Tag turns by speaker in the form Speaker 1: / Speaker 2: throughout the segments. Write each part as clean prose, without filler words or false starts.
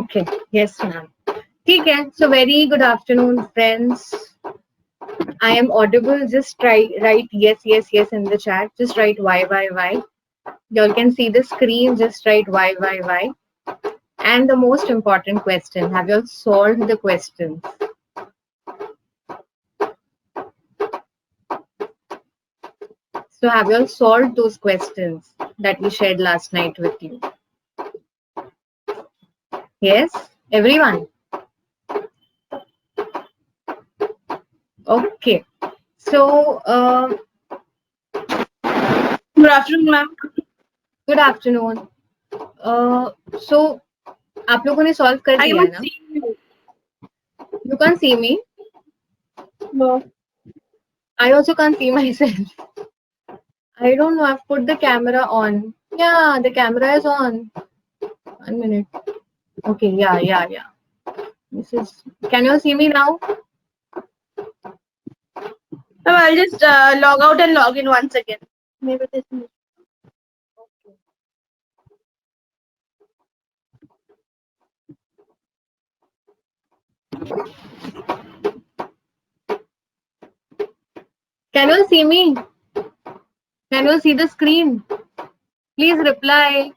Speaker 1: Okay. Yes, ma'am. ठीक है. So very good afternoon, friends. I am audible. Just write yes in the chat. Just write y. Y'all can see the screen. Just write y. And the most important question: have you all solved the questions? So have you all solved those questions that we shared last night with you? Yes, everyone. Okay. So,
Speaker 2: Good afternoon, ma'am.
Speaker 1: good afternoon. So, आप लोगों ने solve कर
Speaker 2: I
Speaker 1: दिया है
Speaker 2: cannot
Speaker 1: ना?
Speaker 2: see you.
Speaker 1: You can't see me.
Speaker 2: No.
Speaker 1: I also can't see myself. I don't know. I've put the camera on. Yeah, the camera is on. 1 minute. Okay. Yeah. This is. Can you see me now?
Speaker 2: Ma'am, I'll just log out and log in once again. Maybe this is.
Speaker 1: Can you see me? Can you see the screen? Please reply.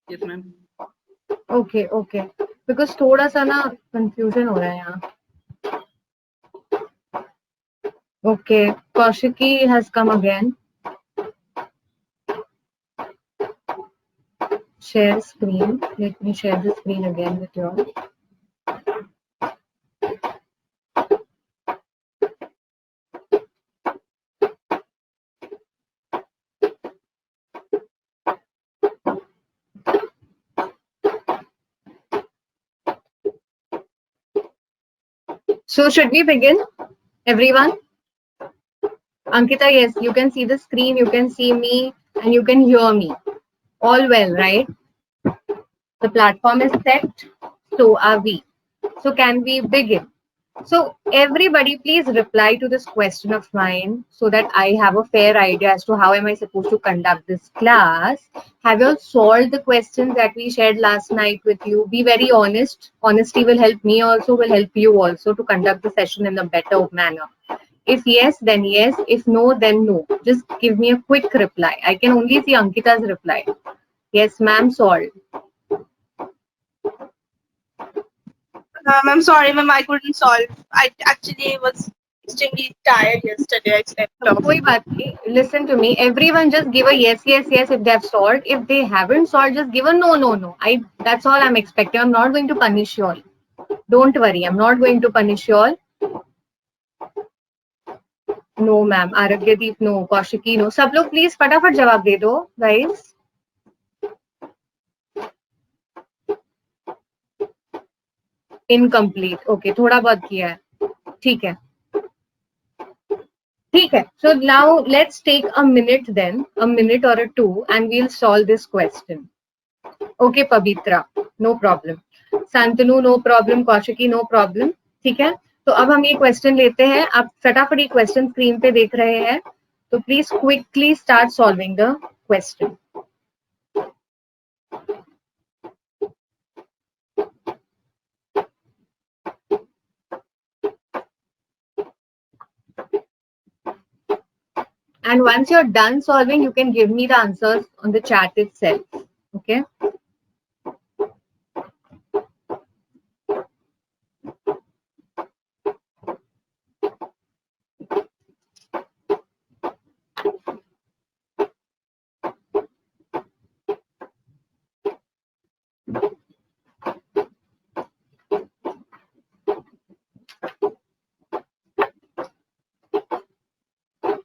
Speaker 2: Yes, ma'am.
Speaker 1: Okay. Because थोड़ा सा ना confusion हो रहा है यहाँ. Okay, Kaushiki has come again. Share screen. Let me share the screen again with you all. So should we begin, everyone? Ankita, yes, you can see the screen, you can see me, and you can hear me. All well, right? The platform is set, so are we. So can we begin? So everybody please reply to this question of mine so that I have a fair idea as to how am I supposed to conduct this class. Have you all solved the questions that we shared last night with you? Be very honest. Honesty will help me also, will help you also to conduct the session in a better manner. If yes, then yes. If no, then no. Just give me a quick reply. I can only see Ankita's reply. Yes, ma'am, solved.
Speaker 2: I'm sorry, ma'am. I couldn't solve. I actually was extremely tired yesterday. I slept off.
Speaker 1: कोई बात नहीं. Listen to me. Everyone just give a yes if they have solved. If they haven't solved, just give a no. That's all I'm expecting. I'm not going to punish you all. Don't worry. I'm not going to punish you all. No, ma'am. Aragyadeep, no. Kaushiki, no. सब लोग please फटाफट जवाब दे दो, guys. Incomplete. Okay, थोड़ा बहुत किया है. ठीक है. So now let's take a minute then, a minute or a two, and we'll solve this question. Okay, Pavitra, no problem. Santanu, no problem. Kaushiki, no problem. ठीक है. तो अब हम ये क्वेश्चन लेते हैं. आप फटाफट ये क्वेश्चन स्क्रीन पे देख रहे हैं. तो please quickly start solving the question. And once you're done solving, you can give me the answers on the chat itself. Okay.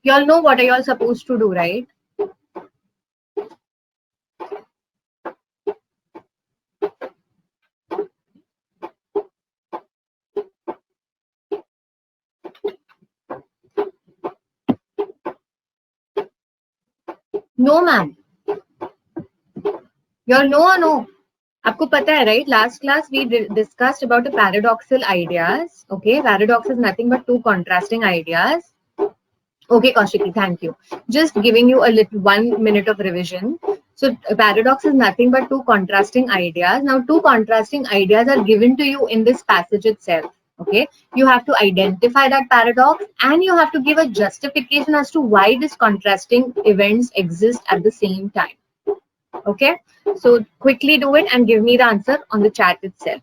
Speaker 1: You all know what are you all supposed to do, right? No, ma'am. You all know or no? आपको पता है, right? Last class we discussed about the paradoxal ideas. Okay, paradox is nothing but two contrasting ideas. Okay, Kaushiki, thank you. Just giving you a little 1 minute of revision. So paradox is nothing but two contrasting ideas. Now two contrasting ideas are given to you in this passage itself. Okay, you have to identify that paradox and you have to give a justification as to why these contrasting events exist at the same time. Okay, so quickly do it and give me the answer on the chat itself.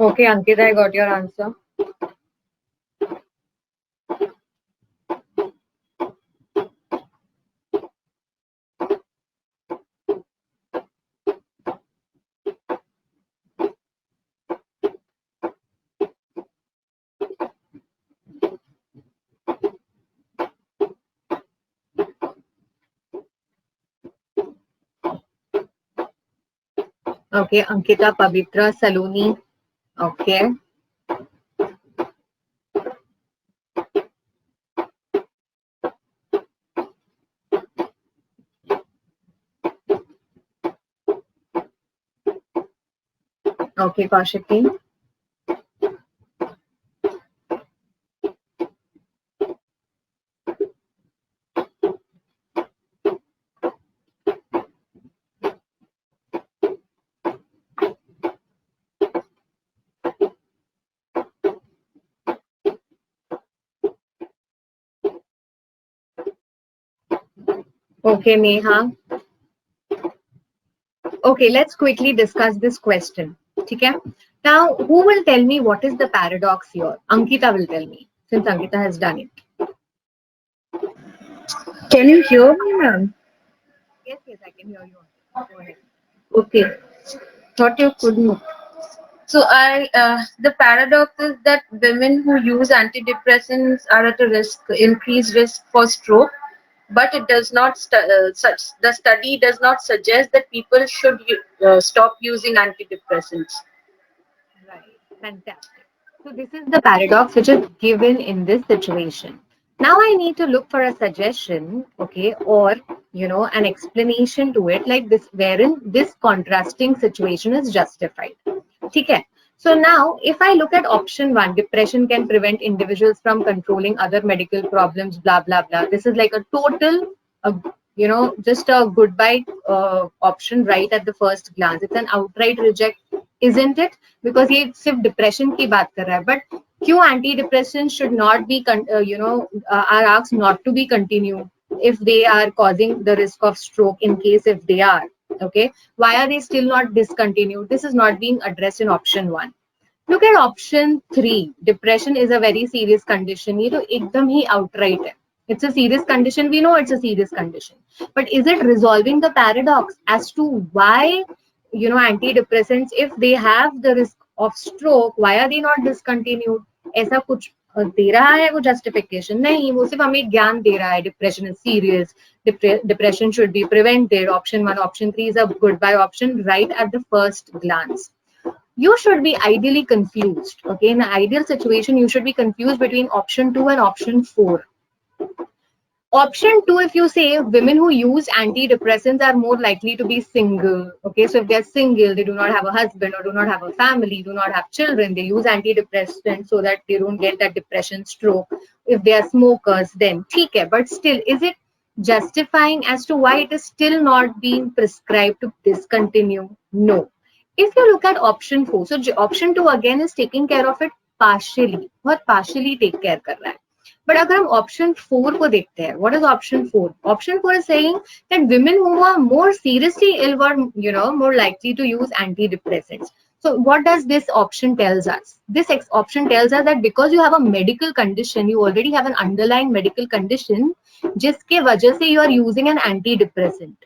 Speaker 1: Okay, Ankita, I got your answer. Okay, Ankita, Pavitra, Saloni. Okay. Okay, Kaushiki. Okay, Neha. Okay, let's quickly discuss this question. Okay? Now, who will tell me what is the paradox here? Ankita will tell me, since Ankita has done it.
Speaker 3: Can you hear me, ma'am?
Speaker 1: Yes, yes, I can hear you. Go ahead.
Speaker 3: Okay. Thought you couldn't. So the paradox is that women who use antidepressants are at a increased risk for stroke, but it does not the study does not suggest that people should stop using antidepressants.
Speaker 1: Right, fantastic. So this is the paradox which is given in this situation. Now I need to look for a suggestion, okay, or an explanation to it, like this, wherein this contrasting situation is justified. Okay. So now, if I look at option one, depression can prevent individuals from controlling other medical problems, blah blah blah. This is like a total, uh, just a goodbye option right at the first glance. It's an outright reject, isn't it? Because ये सिर्फ depression की बात कर रहा है. But क्यों antidepressants should not be, are asked not to be continued if they are causing the risk of stroke in case if they are. Okay, why are they still not discontinued? This is not being addressed in option one. Look at option three. Depression is a very serious condition. ये तो एकदम ही outright है. It's a serious condition. We know it's a serious condition. But is it resolving the paradox as to why, antidepressants, if they have the risk of stroke, why are they not discontinued? ऐसा कुछ दे रहा है वो justification? नहीं, वो सिर्फ हमें ज्ञान दे रहा है. Depression is serious. Depression should be prevented. Option one, option three is a goodbye option right at the first glance. You should be ideally confused. Okay, in an ideal situation, you should be confused between option two and option four. Option two, if you say women who use antidepressants are more likely to be single. Okay, so if they're single, they do not have a husband or do not have a family, do not have children, they use antidepressants so that they don't get that depression stroke. If they are smokers, then okay, but still, is it justifying as to why it is still not being prescribed to discontinue? No. If you look at option four, so option two again is taking care of it partially. बहुत partially take care कर रहा है. But अगर हम option 4 को देखते हैं, what is option 4? Option 4 is saying that women who are more seriously ill were, more likely to use antidepressants. So what does this option tells us? This option tells us that because you have a medical condition, you already have an underlying medical condition, जिसके वजह से you are using an antidepressant.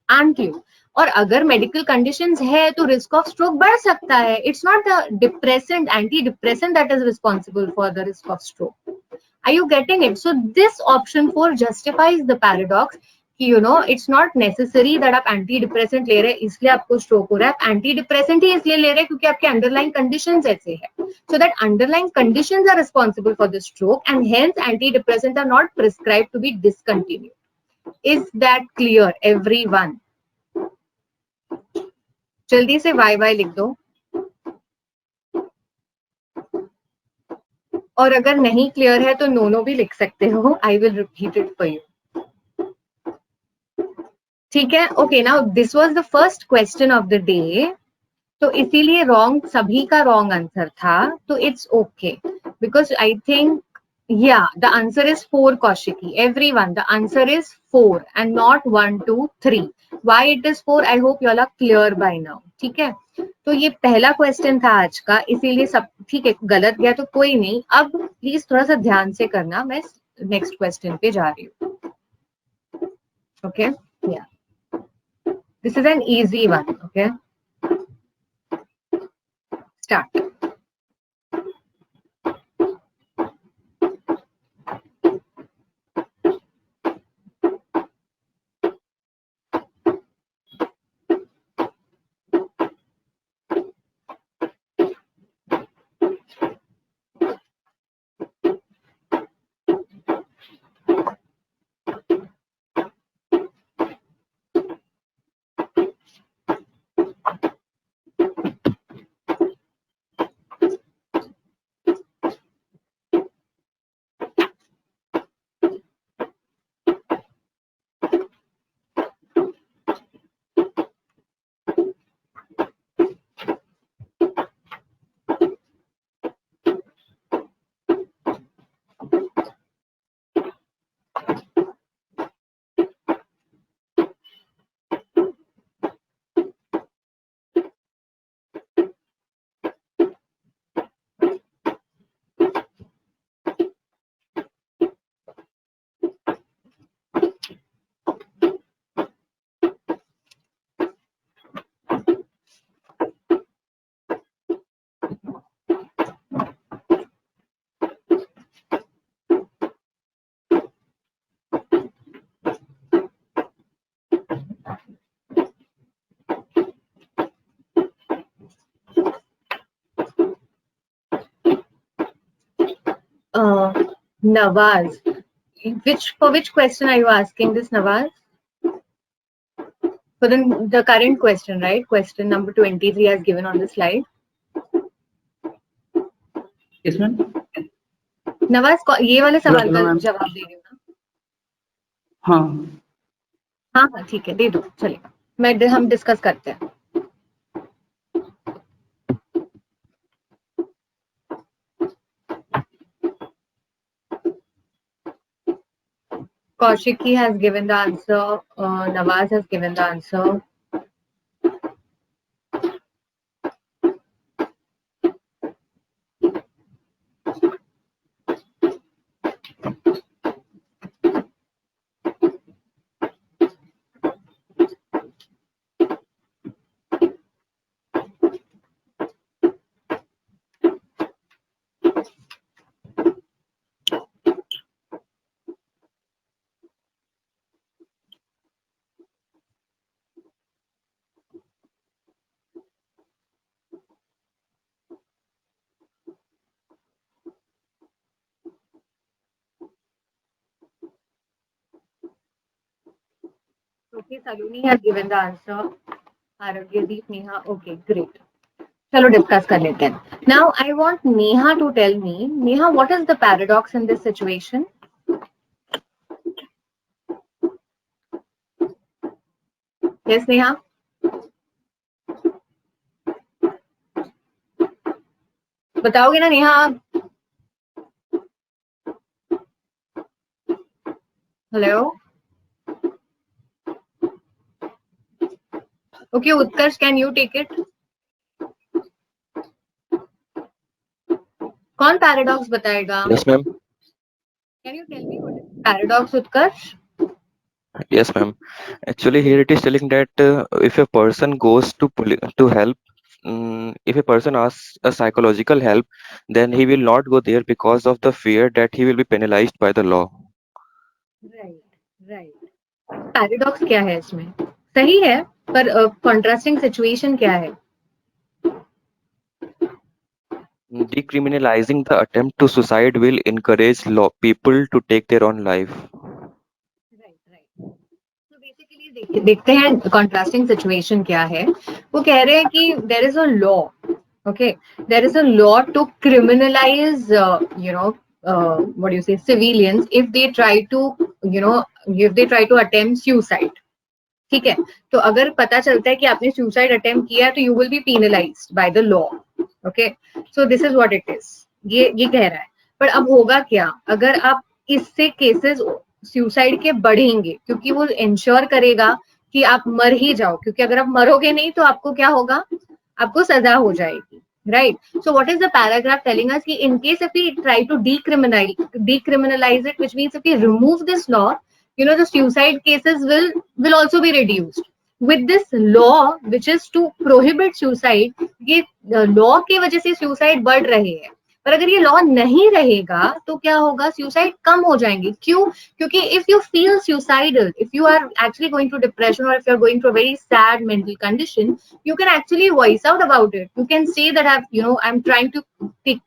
Speaker 1: Aren't you? और अगर medical conditions है तो risk of stroke बढ़ सकता है. It's not the depressant anti that is responsible for the risk of stroke. Are you getting it? So this option 4 justifies the paradox कि it's not necessary that आप anti depressant ले रहे हैं इसलिए आपको स्ट्रोक हो रहा है. आप एंटी डिप्रेसेंट ही इसलिए ले रहे हैं क्योंकि आपके अंडरलाइंग कंडीशंस ऐसे हैं. So that underlying conditions are responsible for the stroke and hence antidepressants are not prescribed to be discontinued. Is that clear, everyone? जल्दी से वाई लिख दो. और अगर नहीं क्लियर है तो नो भी लिख सकते हो. I will repeat it for you. ठीक है. Okay, now this was the first question of the day. तो इसीलिए रॉन्ग, सभी का रॉन्ग आंसर था. तो it's okay because I think the answer is 4, Kaushiki. Everyone, the answer is 4 and not 1, 2, 3. Why it is 4? I hope you all are clear by now. ठीक है. तो ये पहला क्वेश्चन था आज का, इसीलिए सब ठीक है. गलत गया तो कोई नहीं. अब प्लीज थोड़ा सा ध्यान से करना. मैं नेक्स्ट क्वेश्चन पे जा रही हूँ. ओके, या this is an easy one. Okay, start. Nawaz, for which question are you asking this, Nawaz? For the current question, right? Question number 23 as given on the slide.
Speaker 4: Yes, ma'am.
Speaker 1: Nawaz, ये वाले सवाल का जवाब दे रही हूँ ना? हाँ हाँ ठीक है, दे दो, चलेगा. हम डिस्कस करते हैं. Kaushiki has given the answer. Nawaz has given the answer. Okay, Saloni has given the answer. Aragyadeep, Neha. Okay, great. चलो डिस्कस कर लेते हैं. Now I want Neha to tell me. Neha, what is the paradox in this situation? Yes, Neha. बताओगे ना Neha? Hello. Okay, Utkarsh, can you take it? कौन paradox बताएगा?
Speaker 4: Yes, ma'am.
Speaker 1: Can you tell me what is paradox, Utkarsh?
Speaker 4: Yes, ma'am. Actually, here it is telling that if a person goes to help, if a person asks a psychological help, then he will not go there because of the fear that he will be penalized by the law.
Speaker 1: Right, right. Paradox क्या है इसमें? सही है, पर contrasting situation क्या है?
Speaker 4: Decriminalizing the attempt to suicide will encourage people to take their own life.
Speaker 1: Right, right. तो basically देखते हैं कॉन्ट्रास्टिंग सिचुएशन क्या है. वो कह रहे हैं कि there is a law, okay, there is a law to criminalise what do you say, civilians if they try to attempt suicide. ठीक है, तो अगर पता चलता है कि आपने सुसाइड अटेम्प्ट किया तो you will be penalised by the law. Okay, so this is what it is. ये कह रहा है. पर अब होगा क्या अगर आप इससे केसेस सुसाइड के बढ़ेंगे, क्योंकि वो इंश्योर करेगा कि आप मर ही जाओ, क्योंकि अगर आप मरोगे नहीं तो आपको क्या होगा, आपको सजा हो जाएगी. Right. So what is the paragraph telling us? In case if we try to decriminalize it, which means if we remove this law, the suicide cases will also be reduced. With this law, which is to prohibit suicide, ये law की वजह से suicide बढ़ रहे हैं. पर अगर ये लॉ नहीं रहेगा तो क्या होगा, सुसाइड कम हो जाएंगे. क्यों? क्योंकि if you feel suicidal, if you are actually going to depression और if you are going to a very sad mental condition, you can actually voice out about it. You can say that I'm trying to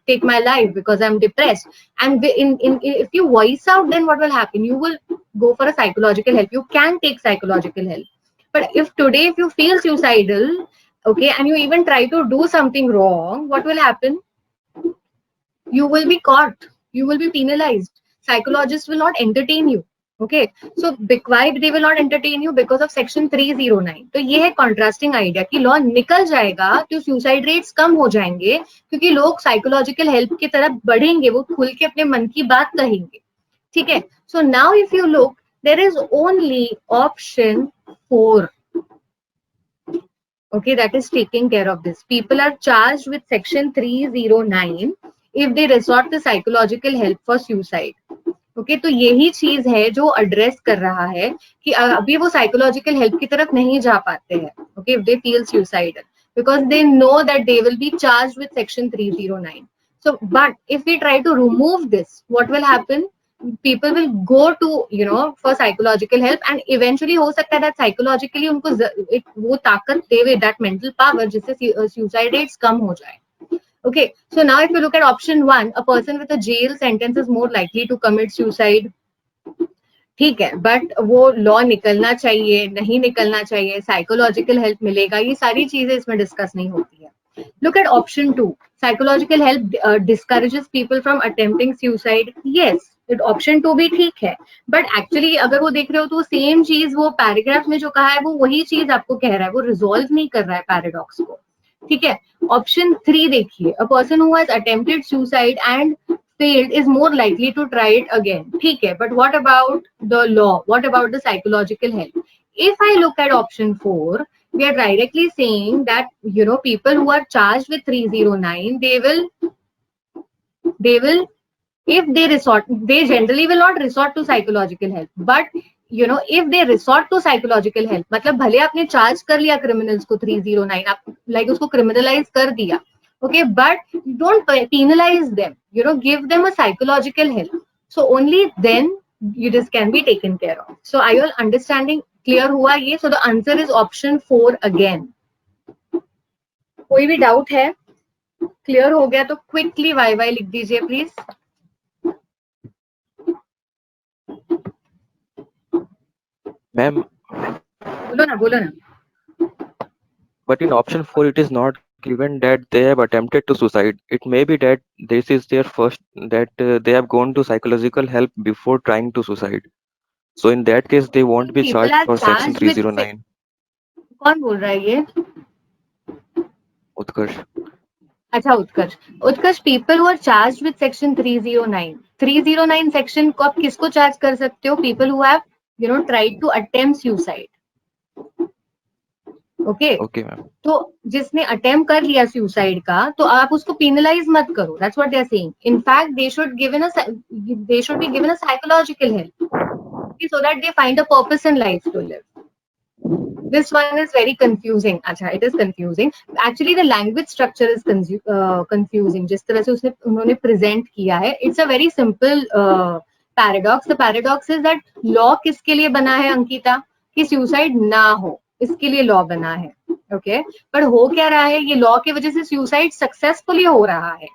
Speaker 1: take my life because I'm depressed. And if you voice out, then what will happen? You will go for a psychological help. You can take psychological help. But if today, if you feel suicidal, okay, and you even try to do something wrong, what will happen? You will be caught. You will be penalized. Psychologists will not entertain you. Okay, so why they will not entertain you? Because of section 309. तो ये है contrasting idea कि law निकल जाएगा तो suicide rates कम हो जाएंगे, क्योंकि लोग साइकोलॉजिकल हेल्प की तरफ बढ़ेंगे, वो खुल के अपने मन की बात कहेंगे. ठीक है. So now if you look, there is only option 4. Okay, that is taking care of this. People are charged with section 309 if they resort to psychological help for suicide. Okay, तो यही चीज है जो एड्रेस कर रहा है कि अभी वो साइकोलॉजिकल हेल्प की तरफ नहीं जा पाते हैं. Okay, if they feel suicidal, because they know that they will be charged with section 309. So but if we try to remove this, what will happen? People will go to for psychological help, and eventually हो सकता है that psychologically उनको वो ताकत देवे, that mental power, जिससे suicide rates कम हो जाए. Okay, so now if you look at option 1, a person with a jail sentence is more likely to commit suicide. ठीक है, बट वो लॉ निकलना चाहिए, नहीं निकलना चाहिए, साइकोलॉजिकल हेल्प मिलेगा, ये सारी चीजें इसमें डिस्कस नहीं होती है. Look at option 2, psychological help discourages people from attempting suicide. Yes, option 2 भी ठीक है, बट एक्चुअली अगर वो देख रहे हो तो सेम चीज वो पैराग्राफ में जो कहा है वो वही चीज आपको कह रहा है, वो रिजोल्व नहीं कर रहा है पैराडॉक्स को. ठीक है. ऑप्शन 3 देखिए, a person who has attempted suicide and failed is more likely to try it again. ठीक है, but what about the law? What about the psychological help? If I look at option 4, we are directly saying that people who are charged with 309, they will if they generally will not resort to psychological help, but if they resort to psychological help, मतलब भले आपने charge कर लिया criminals को 309, आप like उसको criminalize कर दिया, okay, but don't penalize them, give them a psychological help, so only then this can be taken care of. So are you all understanding? Clear हुआ ये? So the answer is option 4 again. कोई भी doubt है? Clear हो गया तो quickly Y लिख दीजिए प्लीज.
Speaker 4: Ma'am,
Speaker 1: बोलो ना.
Speaker 4: but in option 4 it is not given that they have attempted to suicide. It may be that this is their first, that they have gone to psychological help before trying to suicide. So in that case they won't be
Speaker 1: People
Speaker 4: charged
Speaker 1: are
Speaker 4: for section
Speaker 1: charged with
Speaker 4: 309.
Speaker 1: कौन बोल रहा है ये?
Speaker 4: Utkarsh.
Speaker 1: अच्छा, उत्कर्ष, people who are charged with section 309 section को आप किसको charge कर सकते हो? people who have tried to attempt suicide. Okay
Speaker 4: Okay, ma'am.
Speaker 1: तो जिसने अटेम्प्ट कर लिया सुसाइड का, तो आप उसको पेनलाइज मत करो. That's what they are saying. In fact they should be given a psychological help so that they find a purpose in life to live. This one is very confusing. Acha, it is confusing. Actually, the language structure is confusing. जिस तरह से उन्होंने present किया है, it's a very simple paradox. The paradox is that law किसके लिए बना है अंकिता? कि suicide ना हो, इसके लिए law बना है. Okay? पर हो क्या रहा है? ये law की वजह से suicide successfully हो रहा है.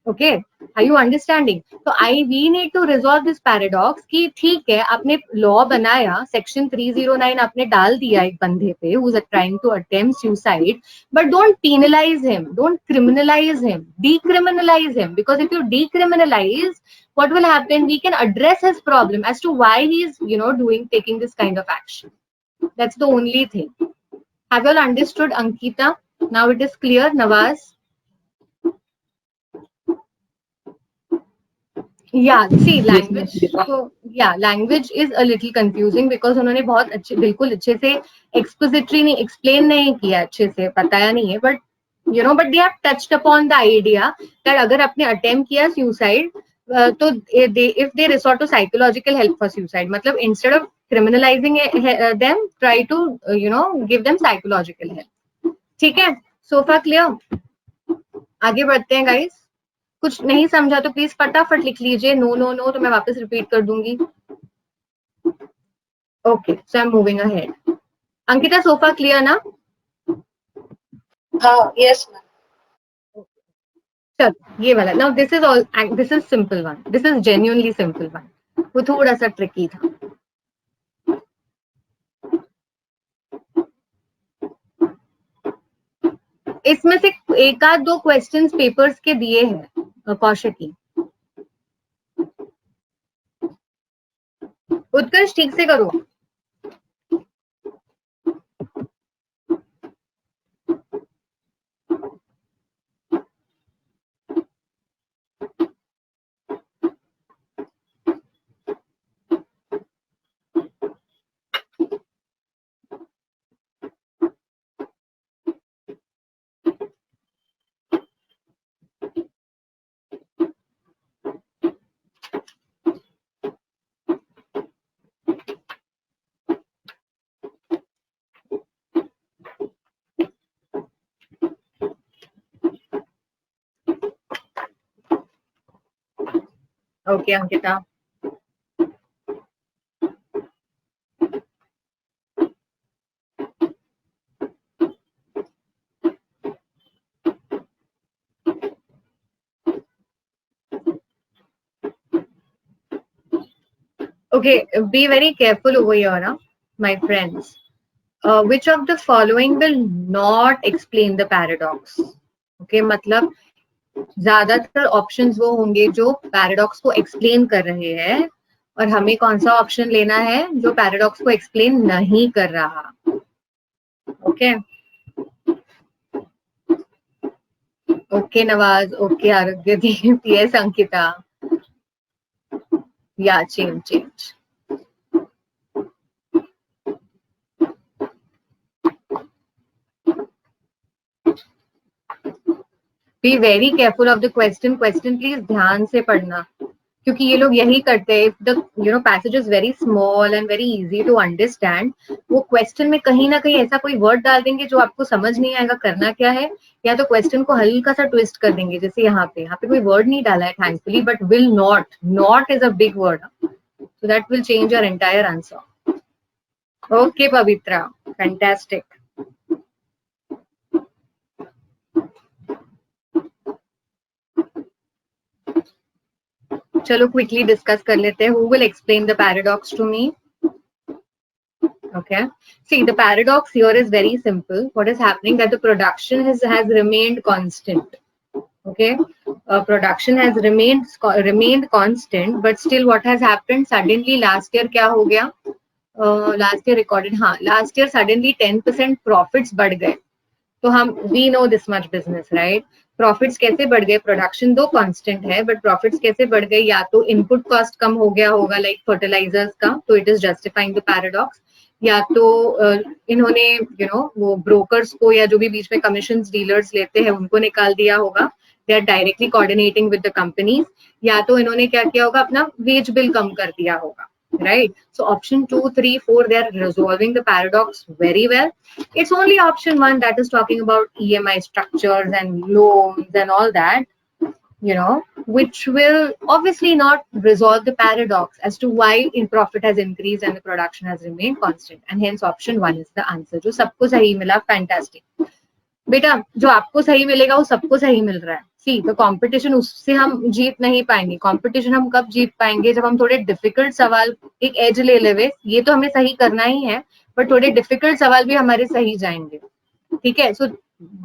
Speaker 1: Okay, are you understanding? तो we need to resolve this paradox कि ठीक है, आपने लॉ बनाया, सेक्शन 309 आपने डाल दिया एक बंदे पे who is trying to attempt suicide, but don't penalise him, don't criminalise him, decriminalize him, because if you decriminalize, what will happen? We can address his problem as to why he is, taking this kind of action. That's the only thing. Have you all understood, Ankita? Now it is clear, Nawaz? Yeah, see, language. So yeah, language is a little confusing because उन्होंने बहुत अच्छे, बिल्कुल अच्छे से expository नहीं, explain नहीं किया, अच्छे से बताया नहीं है, but but they have touched upon the idea that अगर आपने attempt किया suicide, तो if they resort to psychological help for suicide, मतलब instead of criminalizing them, try to give them psychological help. ठीक है, so far clear? आगे बढ़ते हैं guys. कुछ नहीं समझा तो प्लीज फटाफट लिख लीजिए. नो नो नो तो मैं वापस रिपीट कर दूंगी. Okay, so I am moving ahead. Ankita, sofa clear ना?
Speaker 3: हाँ, यस मैम.
Speaker 1: चल, ये वाला. Now this is simple one. This is genuinely simple one. वो थोड़ा सा ट्रिकी था. इसमें से एक आध दो क्वेश्चंस पेपर्स के दिए हैं कौशिकी. उत्कर्ष, ठीक से करो. Okay Ankita. Okay, be very careful over here, my friends. Which of the following will not explain the paradox? Okay, मतलब ज्यादातर ऑप्शंस वो होंगे जो पैराडॉक्स को एक्सप्लेन कर रहे हैं, और हमें कौन सा ऑप्शन लेना है जो पैराडॉक्स को एक्सप्लेन नहीं कर रहा. Okay okay Nawaz, okay Arogyadeep, yes Ankita. या change. Be very careful of the question. Question please ध्यान से पढ़ना, क्योंकि ये लोग यही करते हैं. If the passage is very small and very easy to understand, वो क्वेश्चन में कहीं ना कहीं ऐसा कोई वर्ड डाल देंगे जो आपको समझ नहीं आएगा करना क्या है, या तो क्वेश्चन को हल्का सा ट्विस्ट कर देंगे. जैसे यहाँ पे कोई वर्ड नहीं डाला है thankfully, but will not is a big word, so that will change your entire answer. Okay Pavitra, fantastic. चलो क्विकली डिस्कस कर लेते हैं. Who will explain the paradox to me? Okay. See, the paradox here is very simple. What is happening that the production has remained constant. Okay, production has remained constant, but still what has happened? Suddenly last year क्या हो गया? Last year recorded, हाँ, last year suddenly 10% profits बढ़ गए. तो हम we know this much business, right? Profits कैसे बढ़ गए? प्रोडक्शन दो कांस्टेंट है, बट प्रॉफिट्स कैसे बढ़ गए? या तो इनपुट कॉस्ट कम हो गया होगा, लाइक फर्टिलाइजर्स का, तो it is justifying the paradox. या तो इन्होंने वो ब्रोकर्स को या जो भी बीच में कमीशन डीलर्स लेते हैं उनको निकाल दिया होगा, they are directly coordinating with the companies, या तो इन्होंने क्या किया होगा, अपना वेज बिल कम कर दिया होगा, right? So option 2, 3, 4, they are resolving the paradox very well. It's only option 1 that is talking about EMI structures and loans and all that, which will obviously not resolve the paradox as to why in profit has increased and the production has remained constant, and hence option 1 is the answer. जो सबको सही मिला, fantastic. बेटा जो आपको सही मिलेगा वो सबको सही मिल रहा है. सी द कंपटीशन, उससे हम जीत नहीं पाएंगे. कंपटीशन हम कब जीत पाएंगे, जब हम थोड़े डिफिकल्ट सवाल एक एज ले लेवे. ये तो हमें सही करना ही है, पर थोड़े डिफिकल्ट सवाल भी हमारे सही जाएंगे. ठीक है. So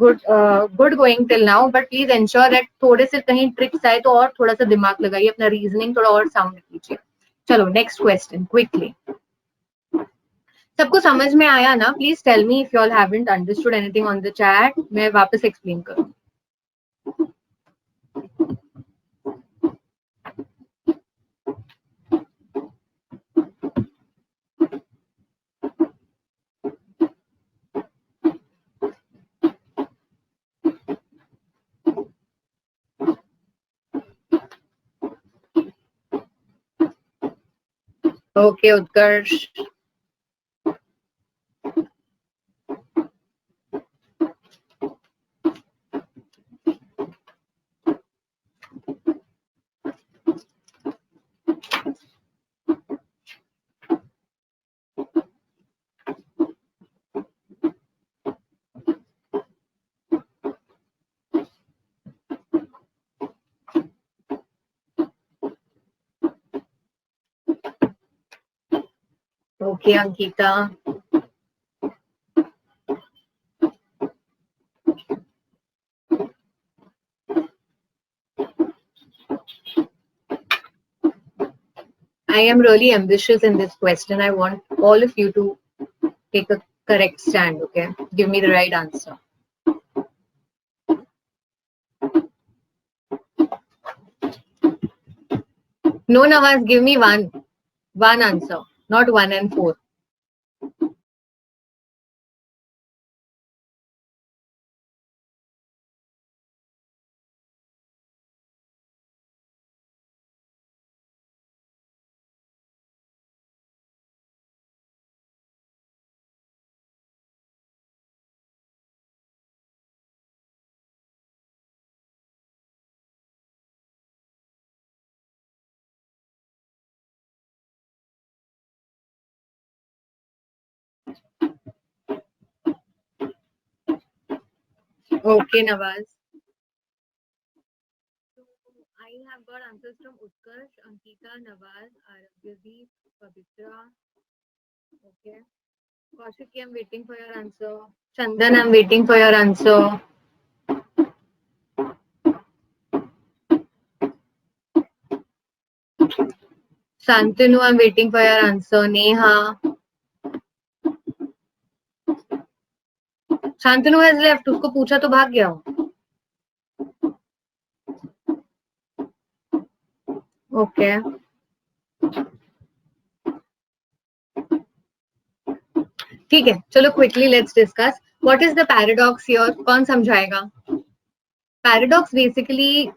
Speaker 1: good going till now, but please ensure that थोड़े से कहीं ट्रिक्स आए तो और थोड़ा सा दिमाग लगाइए, अपना रीजनिंग थोड़ा और साउंड कीजिए. चलो नेक्स्ट क्वेश्चन क्विकली. सबको समझ में आया ना? Please tell me if you all haven't understood anything on the chat. मैं वापस एक्सप्लेन करूं. Okay Utkarsh. Okay Ankita. I am really ambitious in this question. I want all of you to take a correct stand, okay? Give me the right answer. No, Nawaz, give me one answer, not 1 and 4. Okay, Nawaz. So I have got answers from Utkarsh, Ankita, Nawaz, Aragyadi, Pavitra. Okay. Kaushik, I'm waiting for your answer. Chandan, I'm waiting for your answer. Santanu, I'm waiting for your answer. Neha. Shantanu has left. उसको पूछा तो भाग गया हो. Okay. ठीक है, चलो quickly let's discuss what is the paradox here. कौन समझाएगा? पैराडॉक्स बेसिकली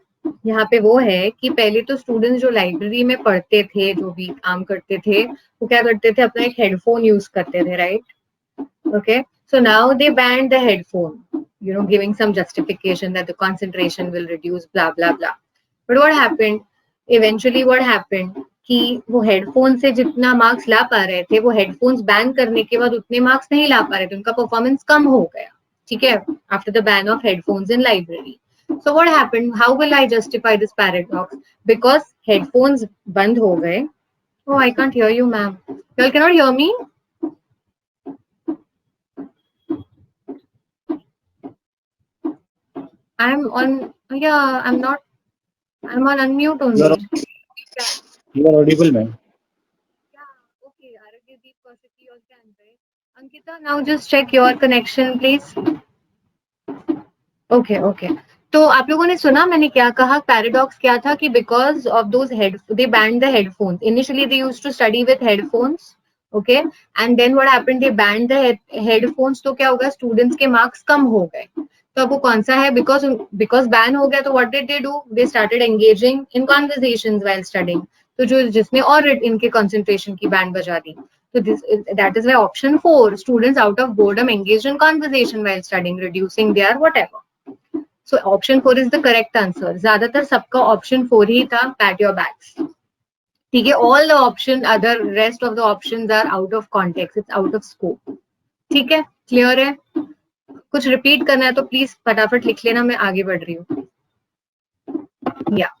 Speaker 1: यहाँ पे वो है कि पहले तो स्टूडेंट्स जो लाइब्रेरी में पढ़ते थे, जो भी काम करते थे, वो क्या करते थे, अपना एक हेडफोन यूज करते थे, right? Okay. So now they banned the headphone, giving some justification that the concentration will reduce, blah, blah, blah. But what happened? Eventually what happened? कि वो हेडफोन से जितना मार्क्स ला पा रहे थे, वो हेडफोन्स बैन करने के बाद उतने मार्क्स नहीं ला पा रहे थे, उनका परफॉर्मेंस कम हो गया. ठीक है, after the ban of headphones in library. So what happened? How will I justify this paradox? Because headphones बंद हो गए. Oh, I can't hear you, ma'am. You all cannot hear me? I'm on, yeah, I'm not, I'm on unmute only.
Speaker 5: You are audible, ma'am.
Speaker 1: Yeah, okay, Aragyadeep, Kaushik, you all can, right? Ankita, now just check your connection, please. Okay, okay. तो आप लोगों ने सुना मैंने क्या कहा? Paradox क्या था कि because of those they banned the headphones. Initially they used to study with headphones, okay, and then what happened, they banned the headphones, तो क्या होगा, students के marks कम हो गए. तो अब वो कौन सा है, because ban हो गया, तो what did they do, they started engaging in conversations while studying. तो जो जिसने और इनके concentration की band बजा दी. So that is why option 4, students out of boredom engaged in conversation while studying, reducing their whatever. So option 4 is the correct answer. ज्यादातर सबका option 4 ही था, pat your backs. ठीक है, all the option, other rest of the options are out of context, it's out of scope. ठीक है, clear है? कुछ repeat करना है तो please फटाफट लिख लेना, मैं आगे बढ़ रही हूँ. Yeah.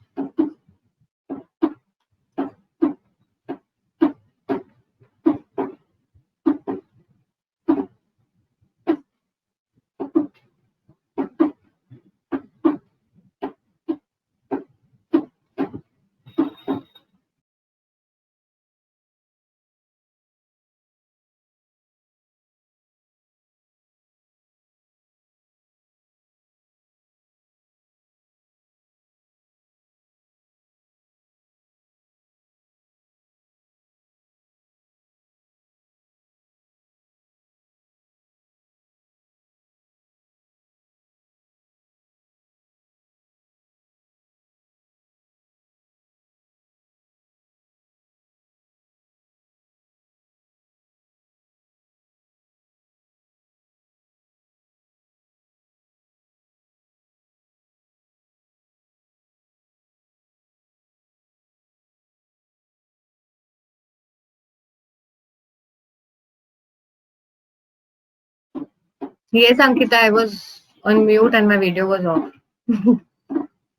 Speaker 1: Yes, Ankita, I was on mute and my video was off.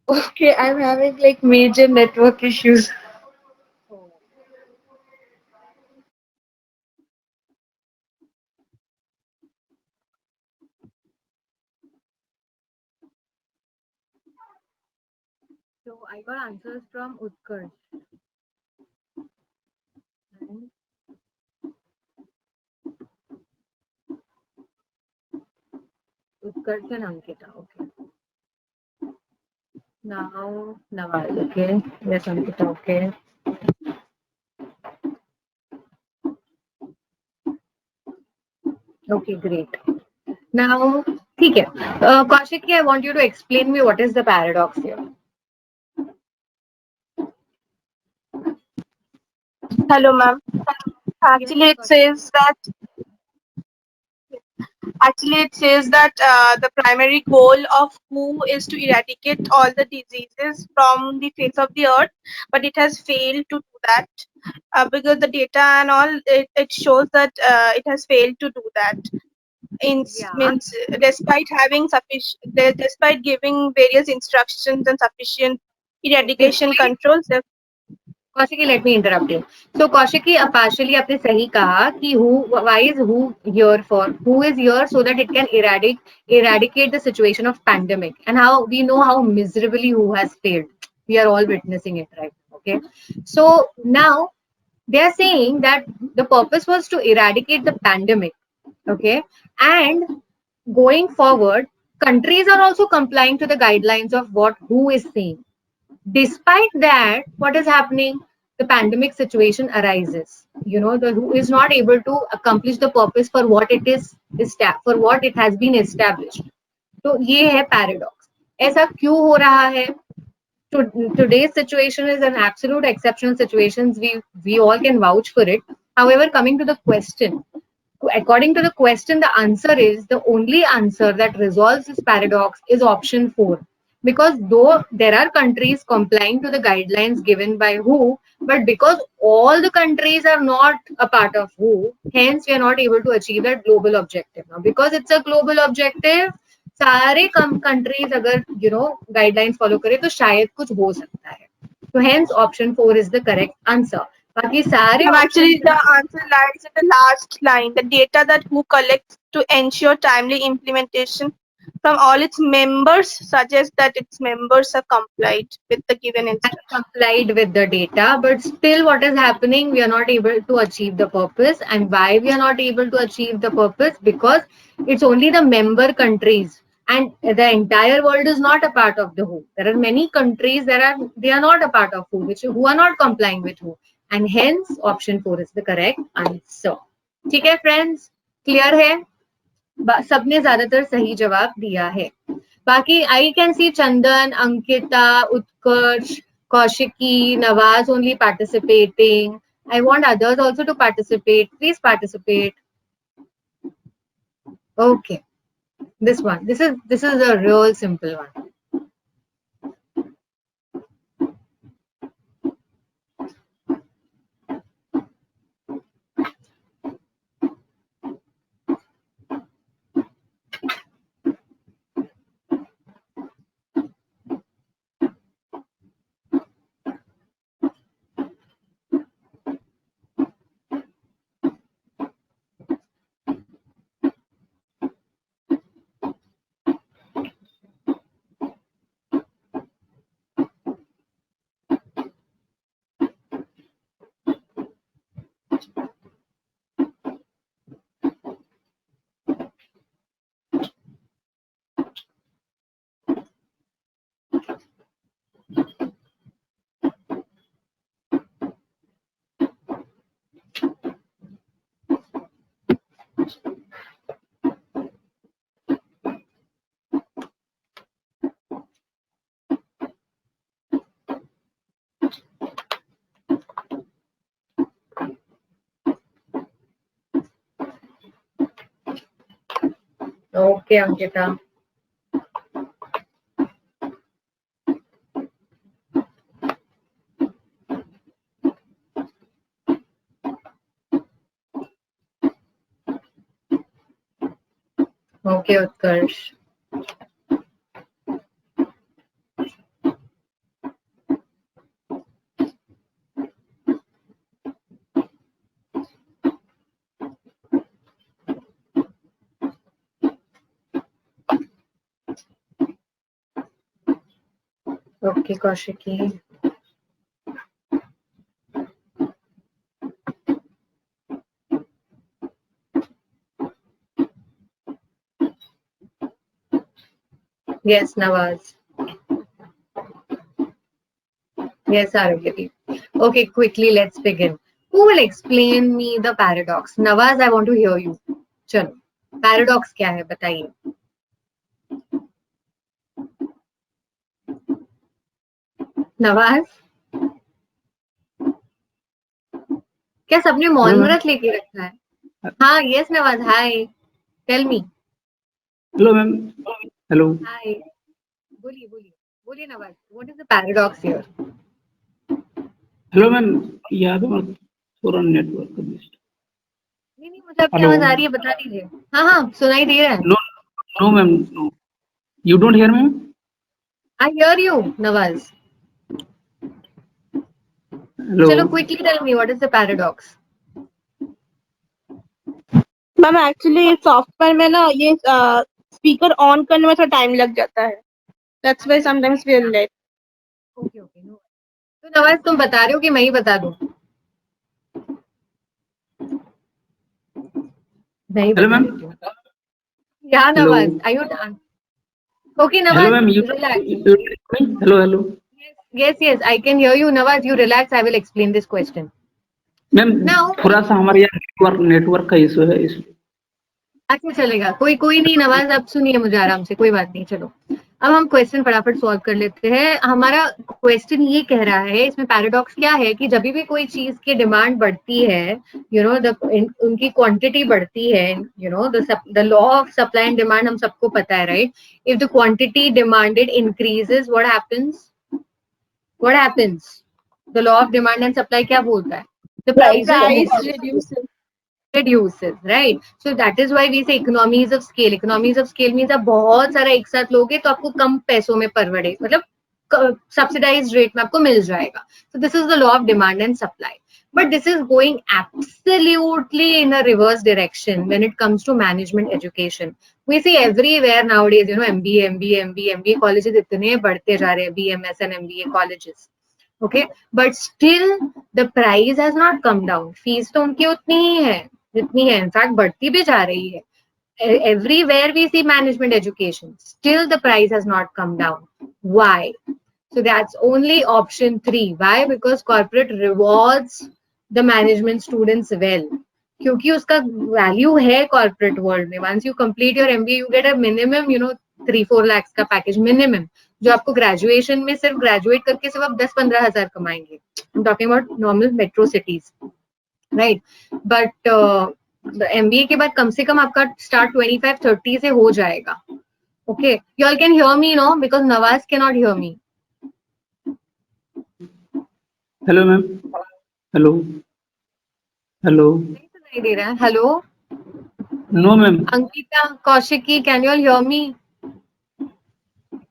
Speaker 3: Okay, I'm having like major network issues.
Speaker 1: So I got answers from Utkarsh. Utkarsh and Ankita, okay. Now, Nawal, okay. Yes, Ankita, okay. Okay, great. Now, ठीक है. Kaushik, I want you to explain me what is the paradox here.
Speaker 2: Hello, ma'am. Actually, it says that the primary goal of WHO is to eradicate all the diseases from the face of the earth, but it has failed to do that because the data and all it shows that it has failed to do that.
Speaker 1: Yeah.
Speaker 2: Means despite having despite giving various instructions and sufficient eradication controls.
Speaker 1: Kaushiki, let me interrupt you. So Kaushiki, partially आपने सही कहा कि why is WHO here for? WHO is here so that it can eradicate the situation of pandemic, and how we know how miserably WHO has failed. We are all witnessing it, right? Okay. So now they are saying that the purpose was to eradicate the pandemic, okay, and going forward, countries are also complying to the guidelines of what WHO is saying. Despite that, what is happening? The pandemic situation arises. You know, the WHO is not able to accomplish the purpose for what it is for what it has been established. तो ये है paradox. ऐसा क्यों हो रहा है? Today's situation is an absolute exceptional situation. We all can vouch for it. However, coming to the question, according to the question, the answer is, the only answer that resolves this paradox is option 4. Because though there are countries complying to the guidelines given by WHO, but because all the countries are not a part of WHO, hence we are not able to achieve that global objective. Now, because it's a global objective, सारे countries अगर guidelines follow करे तो शायद कुछ हो सकता है. So hence option 4 is the correct answer. बाकी सारे
Speaker 2: Actually, the answer lies in the last line. The data that WHO collects to ensure timely implementation from all its members suggests that its members are complied with the given instruction.
Speaker 1: Complied with the data, but still what is happening, we are not able to achieve the purpose. And why we are not able to achieve the purpose? Because it's only the member countries, and the entire world is not a part of the WHO. There are many countries they are not a part of WHO, who are not complying with WHO. and hence option 4 is the correct answer. ठीक है friends, clear है? सबने ज्यादातर सही जवाब दिया है. बाकी I can see Chandan, Ankita, Utkarsh, Kaushiki, Nawaz only participating. I want others also to participate. Please participate. Okay, this one. This is a real simple one. Okay, Ankita. Okay, Utkarsh. Okay, Kaushiki. Yes, Nawaz. Yes, Arugati. Okay, quickly, let's begin. Who will explain me the paradox? Nawaz, I want to hear you. चलो, paradox क्या है बताइए. नवाज, क्या सबने मौन व्रत लेके रखा है? हाँ, yes, Nawaz. Hi. Tell me.
Speaker 5: Hello, ma'am. Hello.
Speaker 1: Hi. बोलिए Nawaz. What is the paradox here?
Speaker 5: Hello, ma'am. याद है थोड़ा नेटवर्क का डिस्टर्ब.
Speaker 1: नहीं मुझे आपकी आवाज आ रही है, बता दीजिए. हाँ सुनाई दे रहा है.
Speaker 5: No, ma'am. No. You don't hear me?
Speaker 1: I hear you, Nawaz.
Speaker 5: Hello.
Speaker 1: चलो quickly tell me what is the paradox.
Speaker 2: Ma'am actually software में ना ये स्पीकर ऑन करने में थोड़ा टाइम लग जाता है. That's why sometimes we are late.
Speaker 1: Okay, no. तो नवाज तुम बता रहे हो कि मैं ही बता दूं? नहीं
Speaker 5: Hello,
Speaker 1: बता
Speaker 5: ma'am.
Speaker 1: देती हूँ. Yeah, Nawaz. Are you done? Okay, Nawaz.
Speaker 5: Hello, ma'am.
Speaker 1: Relax.
Speaker 5: Hello.
Speaker 1: Yes. I can hear you, Nawaz. You relax. I will explain this question.
Speaker 5: Ma'am थोड़ा सा हमारे यहाँ नेटवर्क का इशू है इसलिए.
Speaker 1: अच्छा चलेगा, कोई नहीं नवाज, अब सुनिए मुझे आराम से, कोई बात नहीं. चलो अब हम क्वेश्चन फटाफट सॉल्व कर लेते हैं. हमारा क्वेश्चन ये कह रहा है, इसमें पैराडॉक्स क्या है कि जब भी कोई चीज की डिमांड बढ़ती है, उनकी क्वांटिटी बढ़ती है, the law of supply and demand हम सबको पता है, right? If the quantity demanded increases, what happens? The law of demand and supply क्या बोलता है? The price reduces, right? So that is why we say economies of scale. Economies of scale means आप बहुत सारा एक साथ लोगे तो आपको कम पैसों में परवड़े, मतलब subsidized rate में आपको मिल जाएगा. So this is the law of demand and supply. But this is going absolutely in a reverse direction when it comes to management education. We see everywhere nowadays, MBA colleges इतने बढ़ते जा रहे हैं, BMS and MBA colleges. Okay, but still the price has not come down. Fees तो उनकी उतनी ही है जितनी है, इनफैक्ट बढ़ती भी जा रही है. Everywhere we see management education, still the price has not come down. Why? So that's only option 3. Why? Because corporate rewards the management students well. क्योंकि उसका वैल्यू है कॉर्पोरेट वर्ल्ड में. Once you complete your MBA, you get a minimum, 3-4 lakhs का package minimum, जो आपको graduation में सिर्फ graduate करके सिर्फ आप 10-15 हजार कमाएंगे. I'm talking about normal metro cities, right? But MBA के बाद कम से कम आपका स्टार्ट 25-30 से हो जाएगा. Okay, you all can hear me, no? Because Nawaz cannot hear me.
Speaker 5: Hello ma'am. Hello hello.
Speaker 1: नहीं सुनाई दे रहा है. Hello
Speaker 5: no ma'am.
Speaker 1: Ankita, Kaushiki, can you all hear me?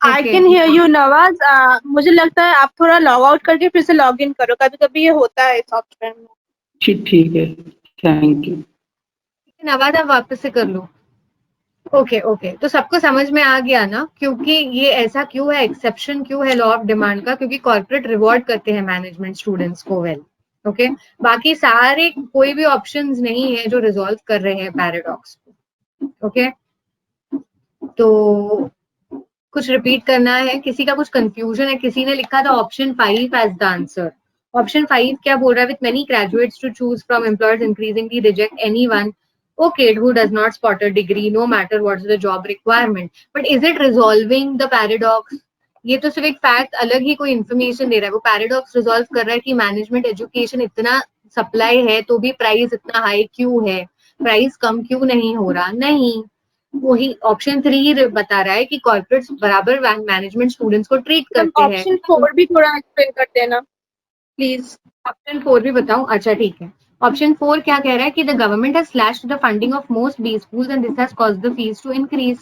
Speaker 2: I can hear you, Nawaz. मुझे लगता है आप थोड़ा लॉग आउट करके फिर से लॉग इन करो. कभी कभी ये होता है सॉफ्टवेयर में.
Speaker 5: ठीक है. Thank you.
Speaker 1: नवाज आप वापस से कर लो. ओके, तो सबको समझ में आ गया ना? क्योंकि ये ऐसा क्यों है, एक्सेप्शन क्यों है लॉ ऑफ डिमांड का? क्योंकि कॉर्पोरेट रिवॉर्ड करते हैं मैनेजमेंट स्टूडेंट्स को वेल. ओके, बाकी सारे कोई भी ऑप्शंस नहीं है जो रिजॉल्व कर रहे हैं पैराडॉक्स को. ओके, तो कुछ रिपीट करना है? किसी का कुछ कंफ्यूजन है? किसी ने लिखा था option 5 as the answer. Option 5 क्या बोल रहा है? With many graduates to choose from employers increasingly reject anyone, okay, who does not spot a degree no matter what's the job requirement. But is it resolving the paradox? ये तो सिर्फ एक fact, अलग ही कोई इन्फॉर्मेशन दे रहा है. वो paradox resolve कर रहा है कि मैनेजमेंट एजुकेशन इतना सप्लाई है तो भी प्राइस इतना हाई क्यों है, प्राइस कम क्यों नहीं हो रहा? नहीं, वही ऑप्शन 3 बता रहा है कि कॉर्पोरेट्स बराबर मैनेजमेंट स्टूडेंट्स को ट्रीट करते हैं.
Speaker 2: ऑप्शन 4 भी थोड़ा एक्सप्लेन कर देना प्लीज.
Speaker 1: ऑप्शन 4 भी बताऊं? अच्छा ठीक है. ऑप्शन 4 क्या कह रहा है कि the government has slashed the funding of most B schools and this has caused the fees to increase.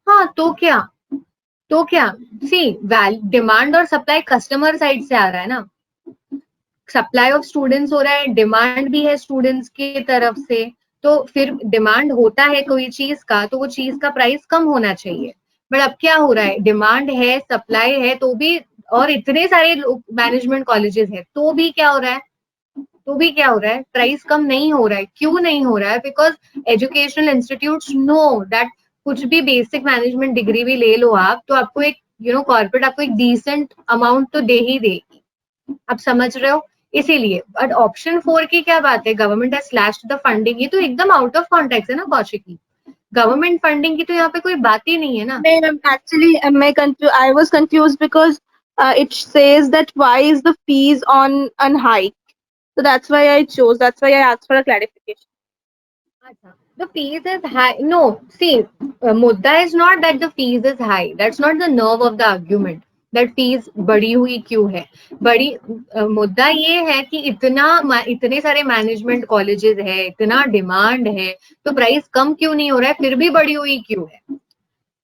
Speaker 1: हाँ, तो क्या सी डिमांड और सप्लाई कस्टमर साइड से आ रहा है ना. सप्लाई ऑफ स्टूडेंट्स हो रहा है, डिमांड भी है स्टूडेंट्स की तरफ से. तो फिर डिमांड होता है कोई चीज का तो वो चीज का प्राइस कम होना चाहिए. बट अब क्या हो रहा है, डिमांड है, सप्लाई है तो भी, और इतने सारे मैनेजमेंट कॉलेजेस हैं तो भी क्या हो रहा है, प्राइस कम नहीं हो रहा है. क्यों नहीं हो रहा है? Because educational institutes know that कुछ भी बेसिक मैनेजमेंट डिग्री भी ले लो आप तो आपको एक कॉर्पोरेट आपको एक डिसेंट अमाउंट तो दे ही देगी. आप समझ रहे हो? इसीलिए. बट ऑप्शन 4 की क्या बात है, government has slashed the funding, ये तो एकदम आउट ऑफ कॉन्टेक्स्ट है ना कौशिकी. गवर्नमेंट फंडिंग की तो यहाँ पे कोई बात ही नहीं है ना.
Speaker 2: नहीं ma'am, actually I was confused because it says that why is the fees on hike. So that's why I asked for a clarification.
Speaker 1: The fees is high. No, see, mudda is not that the fees is high. That's not the nerve of the argument. That fees बढ़ी हुई क्यों है? मुद्दा ये है कि इतने सारे मैनेजमेंट कॉलेजेस है, इतना डिमांड है, तो प्राइस कम क्यों नहीं हो रहा है? फिर भी बढ़ी हुई क्यों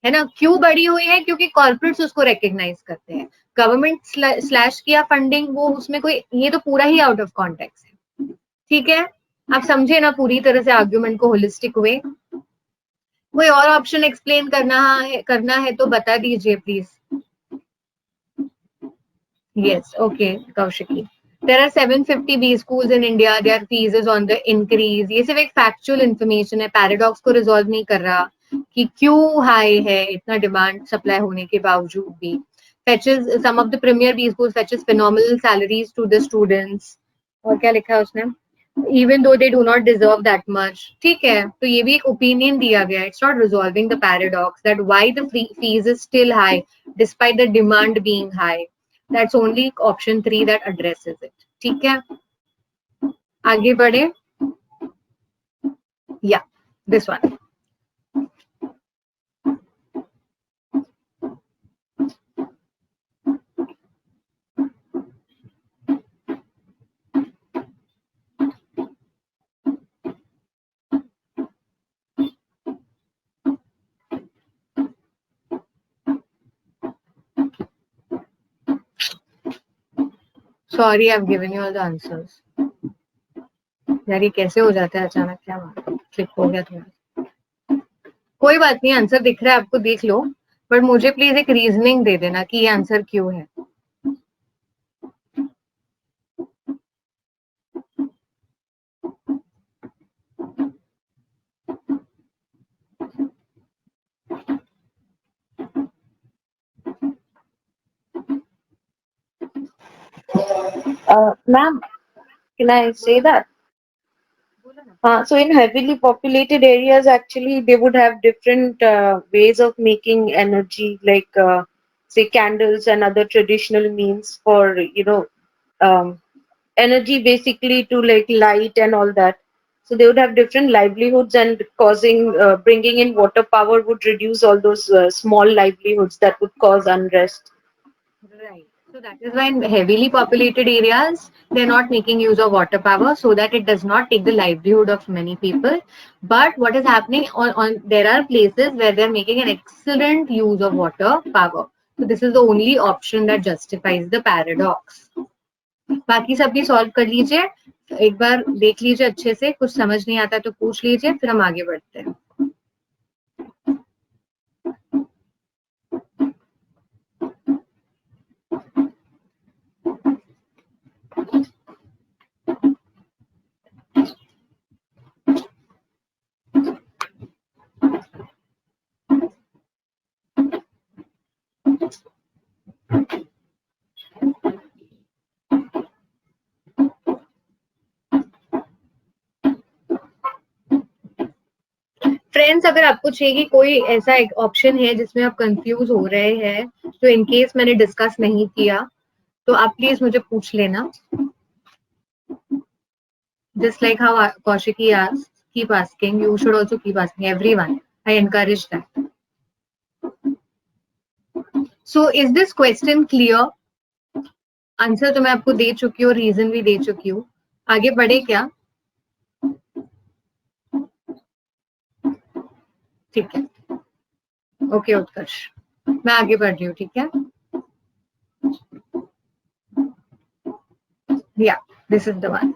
Speaker 1: है ना? क्यों बढ़ी हुई है? क्योंकि कॉर्पोरेट्स उसको रिकॉग्नाइज करते हैं. गवर्नमेंट स्लैश किया फंडिंग, वो उसमें कोई, ये तो पूरा ही आउट ऑफ कॉन्टेक्स्ट है. ठीक है, आप समझे ना पूरी तरह से आर्ग्यूमेंट को होलिस्टिक वे. कोई और ऑप्शन एक्सप्लेन करना है तो बता दीजिए please. Yes, okay Kaushiki. There are 750 B schools in India. Their fees is on the increase. ये सिर्फ एक फैक्चुअल इंफॉर्मेशन है, पैराडॉक्स को रिजॉल्व नहीं कर रहा कि क्यों हाई है इतना डिमांड सप्लाई होने के बावजूद भी. Fetches some of the premier B schools fetches phenomenal salaries to the students. और क्या लिखा है उसने? Even though they do not deserve that much. ठीक है, तो ये भी एक ओपिनियन दिया गया. It's not resolving the paradox that why the fees is still high despite the demand being high. That's only option 3 that addresses it. ठीक है, आगे बढ़े. Yeah, this one. Sorry, I've given you all the answers. यार ये कैसे हो जाता है अचानक, क्या बात, क्लिक हो गया थोड़ा. कोई बात नहीं, आंसर दिख रहा है आपको, देख लो. बट मुझे प्लीज एक रीजनिंग दे देना कि ये आंसर क्यों है.
Speaker 3: Ma'am, can I say that? So in heavily populated areas, actually, they would have different ways of making energy, like say candles and other traditional means for um, energy, basically to like light and all that. So they would have different livelihoods, and bringing in water power would reduce all those small livelihoods that would cause unrest.
Speaker 1: Right. So that is why in heavily populated areas, they're not making use of water power so that it does not take the livelihood of many people. But what is happening on there are places where they're making an excellent use of water power. So this is the only option that justifies the paradox. बाकी सब भी solve कर लीजिए, एक बार देख लीजिए अच्छे से, कुछ समझ नहीं आता तो पूछ लीजिए, फिर हम आगे बढ़ते हैं. फ्रेंड्स, अगर आपको चाहिए कि कोई ऐसा एक ऑप्शन है जिसमें आप कंफ्यूज हो रहे हैं, तो इन केस मैंने डिस्कस नहीं किया, तो आप प्लीज मुझे पूछ लेना. Just like how Kaushiki asked, keep asking. You should also keep asking. Everyone, I encourage that. So, is this question clear? Answer तो मैं आपको दे चुकी हूँ, रीजन भी दे चुकी हूँ. आगे बढ़े क्या? ठीक है. ओके उत्कर्ष, मैं आगे बढ़ रही हूँ. ठीक है. Yeah, this is the one.